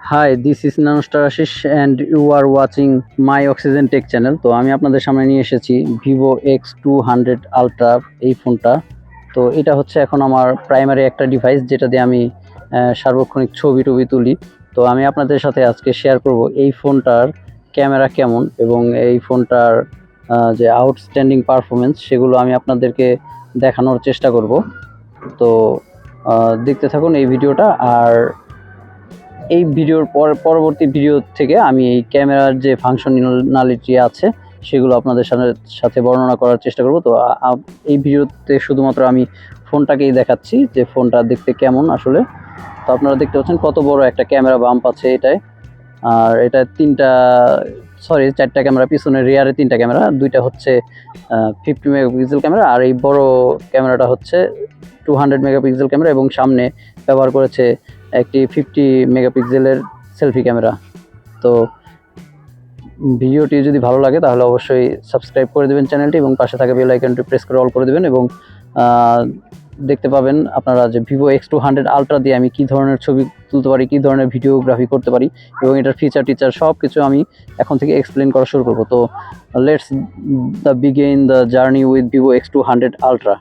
Hi, this is Nanostar Ashish and you are watching my Oxygen Tech channel. তো আমি আপনাদের সামনে নিয়ে এসেছি Vivo X200 Ultra এই ফোনটা। তো এটা হচ্ছে এখন আমার প্রাইমারি একটা ডিভাইস যেটা দিয়ে আমি সার্বক্ষণিক ছবি তুলি। তো আমি আপনাদের সাথে আজকে শেয়ার করব এই ফোনটার ক্যামেরা কেমন এবং এই ফোনটার যে আউটস্ট্যান্ডিং পারফরমেন্স সেগুলো আমি আপনাদেরকে দেখানোর চেষ্টা করব। তো দেখতে থাকুন এই ভিডিওটা। আর এই ভিডিওর পরবর্তী ভিডিও থেকে আমি এই ক্যামেরার যে ফাংশনালিটি আছে সেগুলো আপনাদের সাথে বর্ণনা করার চেষ্টা করব। তো এই ভিডিওতে শুধুমাত্র আমি ফোনটাকেই দেখাচ্ছি যে ফোনটা দেখতে কেমন আসলে। তো আপনারা দেখতে পাচ্ছেন কত বড় একটা ক্যামেরা বাম্প আছে এটায়। আর এটা চারটা ক্যামেরা, পিছনের রিয়ারে তিনটা ক্যামেরা, দুইটা হচ্ছে 50 মেগাপিক্সেল ক্যামেরা আর এই বড় ক্যামেরাটা হচ্ছে 200 মেগাপিক্সেল ক্যামেরা এবং সামনে ব্যবহার করেছে একটি 50 মেগাপিক্সেলের সেলফি ক্যামেরা। তো ভিডিওটি যদি ভালো লাগে তাহলে অবশ্যই সাবস্ক্রাইব করে দেবেন চ্যানেলটি এবং পাশে থাকা বেল আইকনটি প্রেস করে অল করে দেবেন এবং দেখতে পাবেন আপনারা যে Vivo X200 Ultra দিয়ে আমি কী ধরনের ছবি তুলতে পারি, কী ধরনের ভিডিওগ্রাফি করতে পারি এবং এটার ফিচার সব কিছু আমি এখন থেকে এক্সপ্লেন করা শুরু করব। তো let's begin the journey with Vivo X200 Ultra।